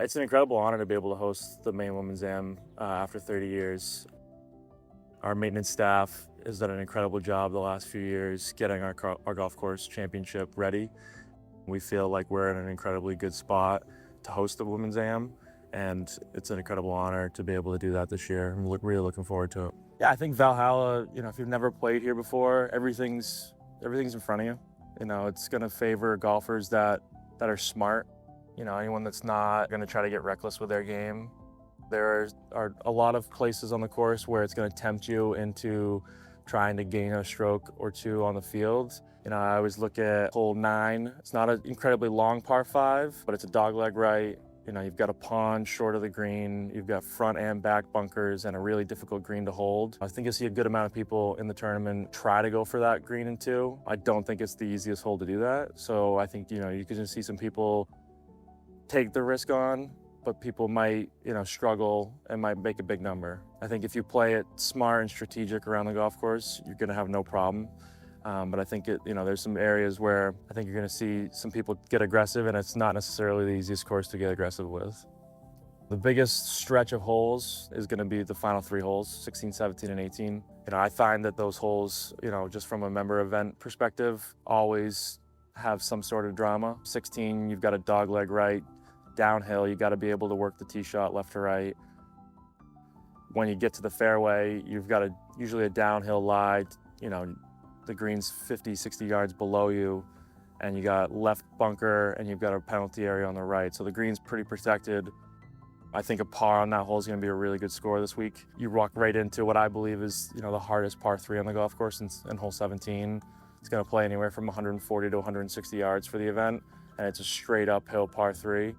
It's an incredible honor to be able to host the Maine Women's Am after 30 years. Our maintenance staff has done an incredible job the last few years getting our golf course championship ready. We feel like we're in an incredibly good spot to host the Women's Am, and it's an incredible honor to be able to do that this year. I'm really looking forward to it. Yeah, I think Valhalla, if you've never played here before, everything's in front of you. It's going to favor golfers that are smart. Anyone that's not going to try to get reckless with their game. There are a lot of places on the course where it's going to tempt you into trying to gain a stroke or two on the field. I always look at hole 9. It's not an incredibly long par 5, but it's a dogleg right. You've got a pond short of the green, you've got front and back bunkers and a really difficult green to hold. I think you'll see a good amount of people in the tournament try to go for that green in 2. I don't think it's the easiest hole to do that. So I think, you can just see some people take the risk on, but people might, struggle and might make a big number. I think if you play it smart and strategic around the golf course, you're gonna have no problem. But I think there's some areas where I think you're gonna see some people get aggressive, and it's not necessarily the easiest course to get aggressive with. The biggest stretch of holes is gonna be the final 3 holes, 16, 17, and 18. I find that those holes, just from a member event perspective, always have some sort of drama. 16, you've got a dogleg right, downhill, you got to be able to work the tee shot left to right. When you get to the fairway, you've got usually a downhill lie, the green's 50, 60 yards below you, and you got left bunker and you've got a penalty area on the right. So the green's pretty protected. I think a par on that hole is going to be a really good score this week. You walk right into what I believe is, the hardest par 3 on the golf course in hole 17. It's going to play anywhere from 140 to 160 yards for the event, and it's a straight uphill par 3.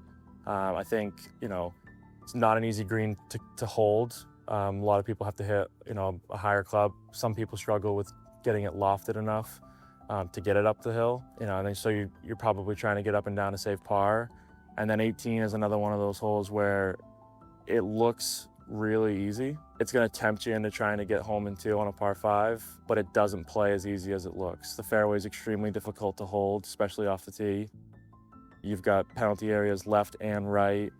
I think, it's not an easy green to hold. A lot of people have to hit, a higher club. Some people struggle with getting it lofted enough to get it up the hill. I think so you're probably trying to get up and down to save par. And then 18 is another one of those holes where it looks really easy. It's going to tempt you into trying to get home in 2 on a par 5, but it doesn't play as easy as it looks. The fairway is extremely difficult to hold, especially off the tee. You've got penalty areas left and right.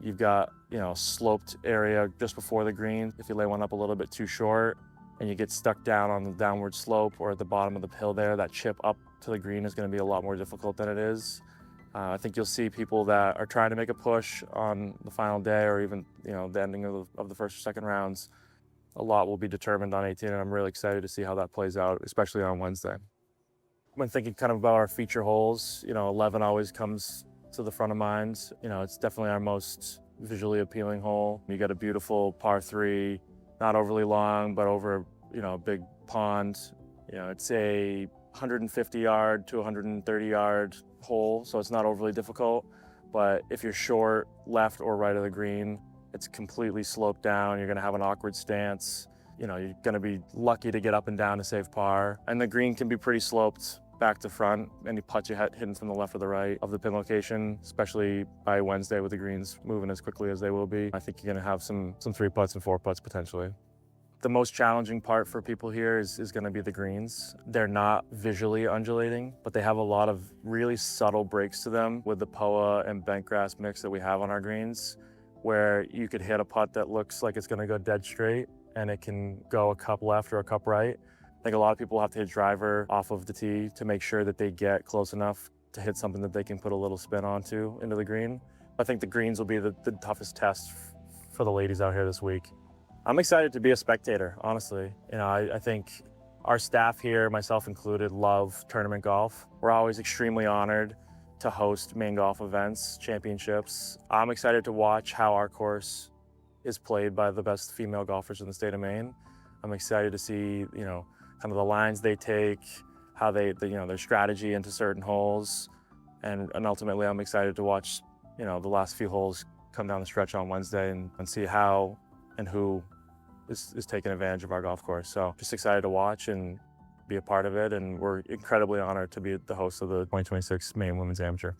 You've got, sloped area just before the green. If you lay one up a little bit too short and you get stuck down on the downward slope or at the bottom of the hill there, that chip up to the green is going to be a lot more difficult than it is. I think you'll see people that are trying to make a push on the final day or even, the ending of the first or second rounds. A lot will be determined on 18, and I'm really excited to see how that plays out, especially on Wednesday. When thinking kind of about our feature holes, 11 always comes to the front of mind. It's definitely our most visually appealing hole. You got a beautiful par 3, not overly long, but over, a big pond. It's a 150 yard to 130 yard hole, so it's not overly difficult. But if you're short, left or right of the green, it's completely sloped down. You're gonna have an awkward stance. You're gonna be lucky to get up and down to save par. And the green can be pretty sloped back to front. Any putts you had hitting from the left or the right of the pin location, especially by Wednesday with the greens moving as quickly as they will be. I think you're gonna have some 3 putts and 4 putts potentially. The most challenging part for people here is gonna be the greens. They're not visually undulating, but they have a lot of really subtle breaks to them with the POA and bent grass mix that we have on our greens, where you could hit a putt that looks like it's gonna go dead straight and it can go a cup left or a cup right. I think a lot of people have to hit driver off of the tee to make sure that they get close enough to hit something that they can put a little spin onto into the green. I think the greens will be the toughest test for the ladies out here this week. I'm excited to be a spectator, honestly. I think our staff here, myself included, love tournament golf. We're always extremely honored to host Maine golf events, championships. I'm excited to watch how our course is played by the best female golfers in the state of Maine. I'm excited to see, kind of the lines they take, how their strategy into certain holes. And ultimately, I'm excited to watch, the last few holes come down the stretch on Wednesday and see how and who is taking advantage of our golf course. So just excited to watch and be a part of it. And we're incredibly honored to be the host of the 2026 Maine Women's Amateur.